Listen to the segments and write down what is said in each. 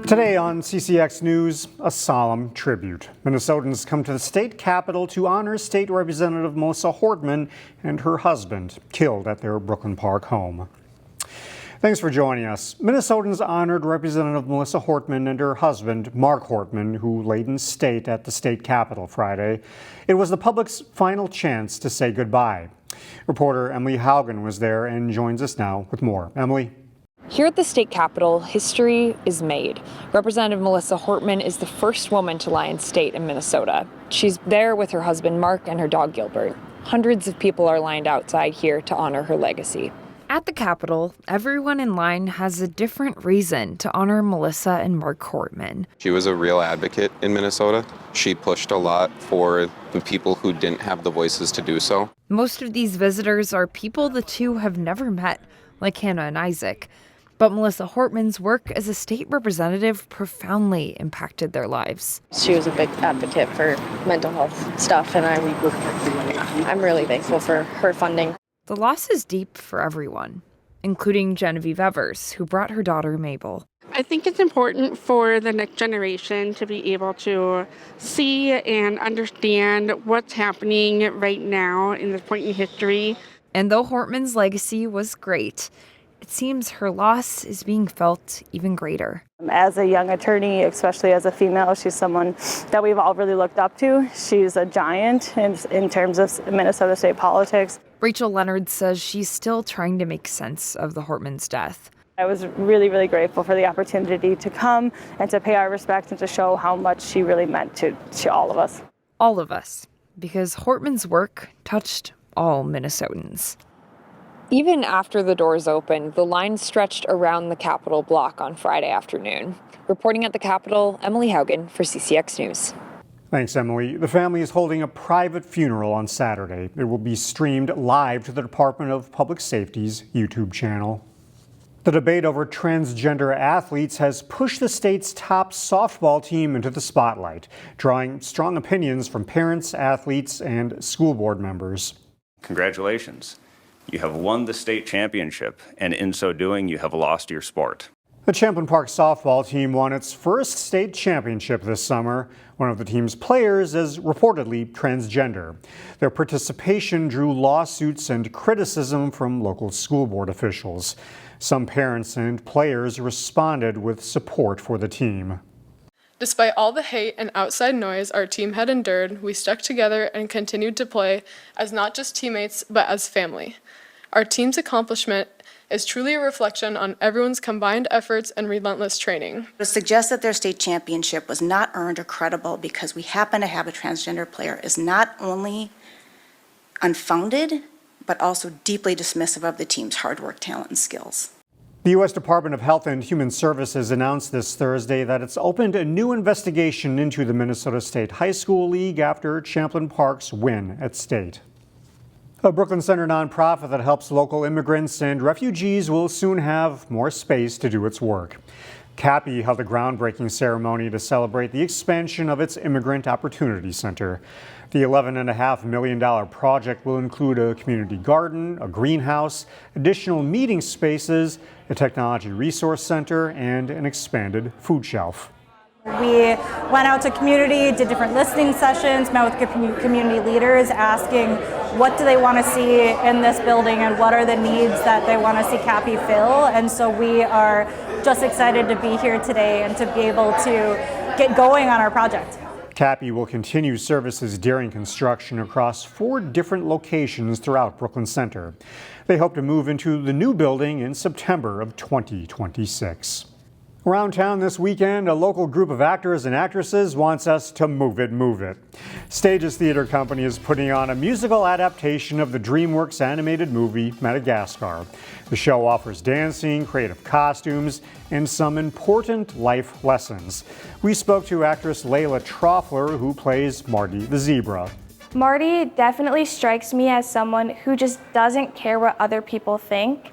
Today on CCX News, a solemn tribute. Minnesotans come to the state capitol to honor State Representative Melissa Hortman and her husband, killed at their Brooklyn Park home. Thanks for joining us. Minnesotans honored Representative Melissa Hortman and her husband, Mark Hortman, who laid in state at the state capitol Friday. It was the public's final chance to say goodbye. Reporter Emily Haugen was there and joins us now with more. Emily? Here at the state capitol, history is made. Representative Melissa Hortman is the first woman to lie in state in Minnesota. She's there with her husband Mark and her dog Gilbert. Hundreds of people are lined outside here to honor her legacy. At the Capitol, everyone in line has a different reason to honor Melissa and Mark Hortman. She was a real advocate in Minnesota. She pushed a lot for the people who didn't have the voices to do so. Most of these visitors are people the two have never met, like Hannah and Isaac. But Melissa Hortman's work as a state representative profoundly impacted their lives. She was a big advocate for mental health stuff, and I'm really thankful for her funding. The loss is deep for everyone, including Genevieve Evers, who brought her daughter Mabel. I think it's important for the next generation to be able to see and understand what's happening right now in this point in history. And though Hortman's legacy was great, it seems her loss is being felt even greater. As a young attorney, especially as a female, she's someone that we've all really looked up to. She's a giant in terms of Minnesota state politics. Rachel Leonard says she's still trying to make sense of the Hortman's death. I was really, really grateful for the opportunity to come and to pay our respect and to show how much she really meant to all of us. All of us, because Hortman's work touched all Minnesotans. Even after the doors opened, the line stretched around the Capitol block on Friday afternoon. Reporting at the Capitol, Emily Haugen for CCX News. Thanks, Emily. The family is holding a private funeral on Saturday. It will be streamed live to the Department of Public Safety's YouTube channel. The debate over transgender athletes has pushed the state's top softball team into the spotlight, drawing strong opinions from parents, athletes, and school board members. Congratulations. You have won the state championship, and in so doing, you have lost your sport. The Champlin Park softball team won its first state championship this summer. One of the team's players is reportedly transgender. Their participation drew lawsuits and criticism from local school board officials. Some parents and players responded with support for the team. Despite all the hate and outside noise our team had endured, we stuck together and continued to play as not just teammates, but as family. Our team's accomplishment is truly a reflection on everyone's combined efforts and relentless training. To suggest that their state championship was not earned or credible because we happen to have a transgender player is not only unfounded, but also deeply dismissive of the team's hard work, talent, and skills. The U.S. Department of Health and Human Services announced this Thursday that it's opened a new investigation into the Minnesota State High School League after Champlin Park's win at state. A Brooklyn Center nonprofit that helps local immigrants and refugees will soon have more space to do its work. CAPI held a groundbreaking ceremony to celebrate the expansion of its Immigrant Opportunity Center. The $11.5 million project will include a community garden, a greenhouse, additional meeting spaces, a technology resource center, and an expanded food shelf. We went out to community, did different listening sessions, met with community leaders asking what do they want to see in this building and what are the needs that they want to see CAPI fill. And so we are just excited to be here today and to be able to get going on our project. CAPI will continue services during construction across 4 different locations throughout Brooklyn Center. They hope to move into the new building in September of 2026. Around town this weekend, a local group of actors and actresses wants us to move it, move it. Stages Theater Company is putting on a musical adaptation of the DreamWorks animated movie Madagascar. The show offers dancing, creative costumes, and some important life lessons. We spoke to actress Layla Troffler, who plays Marty the zebra. Marty definitely strikes me as someone who just doesn't care what other people think.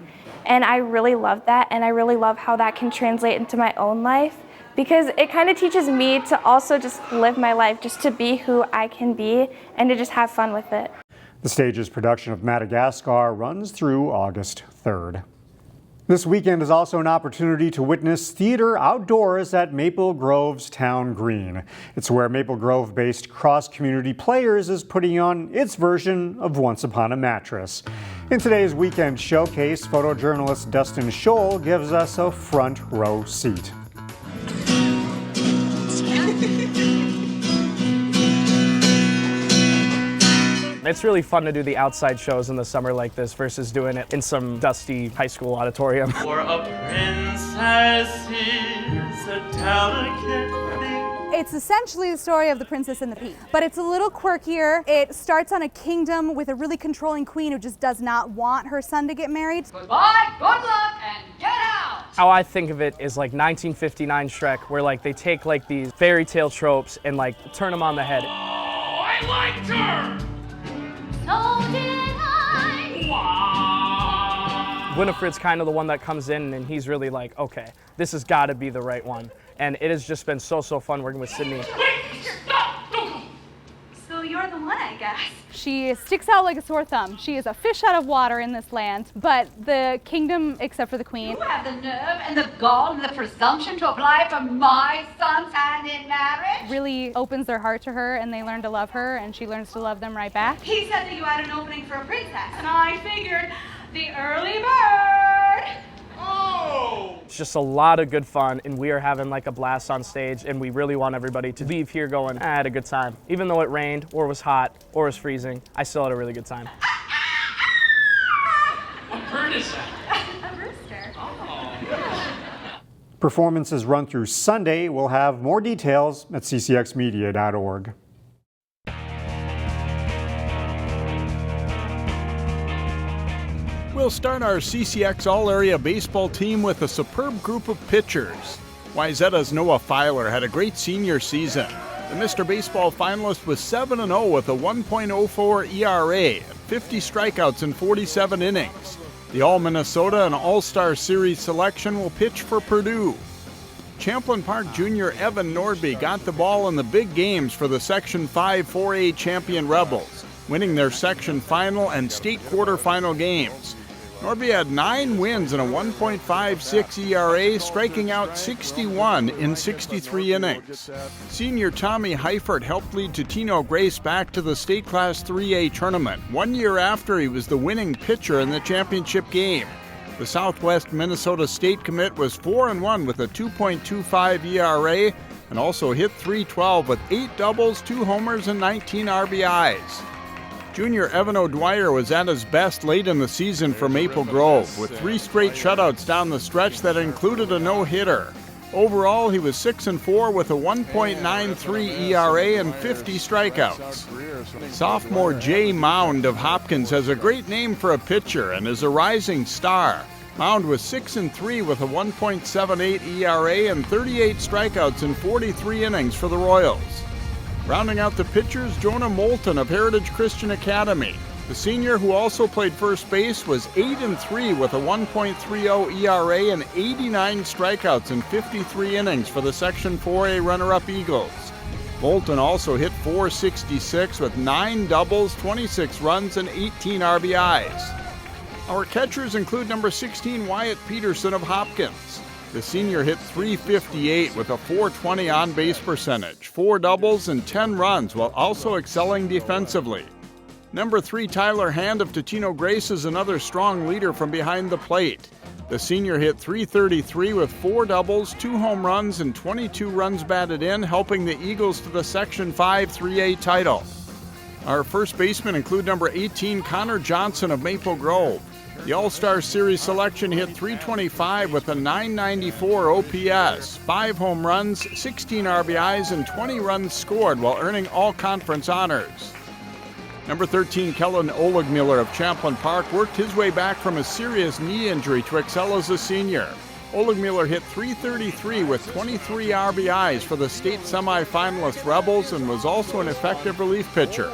And I really love that, and I really love how that can translate into my own life because it kind of teaches me to also just live my life, just to be who I can be and to just have fun with it. The stage's production of Madagascar runs through August 3rd. This weekend is also an opportunity to witness theater outdoors at Maple Grove's Town Green. It's where Maple Grove-based Cross Community Players is putting on its version of Once Upon a Mattress. In today's weekend showcase, photojournalist Dustin Scholl gives us a front row seat. It's really fun to do the outside shows in the summer like this versus doing it in some dusty high school auditorium. For a princess is a delicate thing. It's essentially the story of The Princess and the Pea, but it's a little quirkier. It starts on a kingdom with a really controlling queen who just does not want her son to get married. Goodbye, good luck, and get out! How I think of it is like 1959 Shrek, where like they take like these fairy tale tropes and like turn them on the head. Oh, I liked her! So did I. Wow. Winifred's kind of the one that comes in and he's really like, okay, this has got to be the right one. And it has just been so fun working with Sydney. So you're the one, I guess. She sticks out like a sore thumb. She is a fish out of water in this land, but the kingdom, except for the queen. You have the nerve and the gall and the presumption to apply for my son's hand in marriage? Really opens their heart to her and they learn to love her and she learns to love them right back. He said that you had an opening for a princess, and I figured the early bird. Oh! It's just a lot of good fun, and we are having like a blast on stage, and we really want everybody to leave here going, I had a good time. Even though it rained, or was hot, or was freezing, I still had a really good time. What bird is that? A rooster. Oh. Performances run through Sunday. We'll have more details at ccxmedia.org. We'll start our CCX All-Area Baseball team with a superb group of pitchers. Wayzata's Noah Filer had a great senior season. The Mr. Baseball finalist was 7-0 with a 1.04 ERA and 50 strikeouts in 47 innings. The All-Minnesota and All-Star Series selection will pitch for Purdue. Champlin Park junior Evan Nordby got the ball in the big games for the Section 5 4A champion Rebels, winning their section final and state quarterfinal games. Nordby had 9 wins and a 1.56 ERA, striking out 61 in 63 innings. Senior Tommy Heifert helped lead Totino Grace back to the State Class 3A tournament, 1 year after he was the winning pitcher in the championship game. The Southwest Minnesota State commit was 4-1 with a 2.25 ERA and also hit .312 with 8 doubles, 2 homers, and 19 RBIs. Junior Evan O'Dwyer was at his best late in the season for Maple Grove, with 3 straight shutouts down the stretch that included a no-hitter. Overall, he was 6-4 with a 1.93 ERA and 50 strikeouts. Sophomore Jay Mound of Hopkins has a great name for a pitcher and is a rising star. Mound was 6-3 with a 1.78 ERA and 38 strikeouts in 43 innings for the Royals. Rounding out the pitchers, Jonah Moulton of Heritage Christian Academy. The senior, who also played first base, was 8-3 with a 1.30 ERA and 89 strikeouts in 53 innings for the Section 4A runner-up Eagles. Moulton also hit .466 with 9 doubles, 26 runs, and 18 RBIs. Our catchers include number 16 Wyatt Peterson of Hopkins. The senior hit .358 with a .420 on-base percentage, 4 doubles, and 10 runs, while also excelling defensively. Number 3 Tyler Hand of Totino Grace is another strong leader from behind the plate. The senior hit .333 with 4 doubles, 2 home runs, and 22 runs batted in, helping the Eagles to the Section 5 3A title. Our first basemen include number 18 Connor Johnson of Maple Grove. The All-Star Series selection hit .325 with a .994 OPS, 5 home runs, 16 RBIs, and 20 runs scored while earning all-conference honors. Number 13, Kellen Oligmiller of Champlin Park worked his way back from a serious knee injury to excel as a senior. Oligmiller hit .333 with 23 RBIs for the state semifinalist Rebels and was also an effective relief pitcher.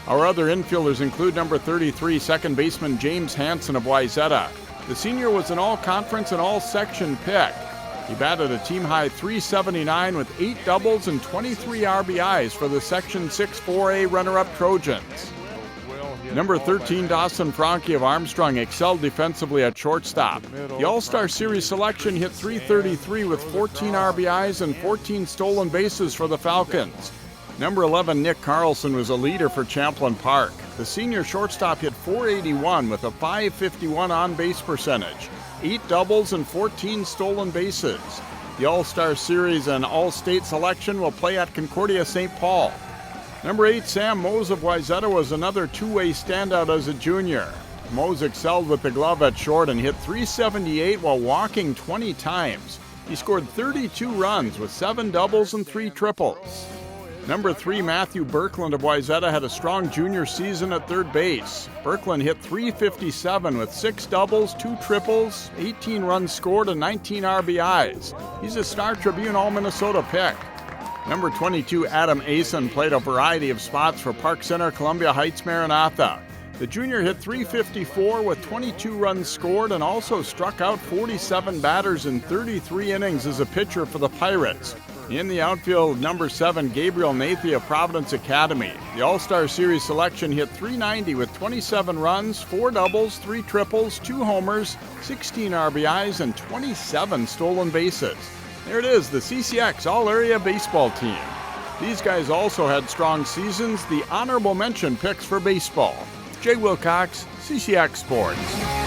Our other infielders include number 33, second baseman James Hansen of Wayzata. The senior was an all-conference and all-section pick. He batted a team-high .379 with 8 doubles and 23 RBIs for the Section 6 4A runner-up Trojans. Number 13, Dawson Franke of Armstrong excelled defensively at shortstop. The All-Star Series selection hit .333 with 14 RBIs and 14 stolen bases for the Falcons. Number 11, Nick Carlson was a leader for Champlin Park. The senior shortstop hit .481 with a .551 on-base percentage, 8 doubles and 14 stolen bases. The All-Star Series and All-State selection will play at Concordia St. Paul. Number 8, Sam Mose of Wayzata was another two-way standout as a junior. Mose excelled with the glove at short and hit .378 while walking 20 times. He scored 32 runs with 7 doubles and 3 triples. Number 3, Matthew Birkland of Wayzata had a strong junior season at third base. Birkland hit .357 with 6 doubles, 2 triples, 18 runs scored, and 19 RBIs. He's a Star Tribune All-Minnesota pick. Number 22, Adam Asen played a variety of spots for Park Center, Columbia Heights, Maranatha. The junior hit .354 with 22 runs scored and also struck out 47 batters in 33 innings as a pitcher for the Pirates. In the outfield, number 7, Gabriel Nathie of Providence Academy. The All-Star Series selection hit .390 with 27 runs, 4 doubles, 3 triples, 2 homers, 16 RBIs, and 27 stolen bases. There it is, the CCX All-Area Baseball team. These guys also had strong seasons. The honorable mention picks for baseball. Jay Wilcox, CCX Sports.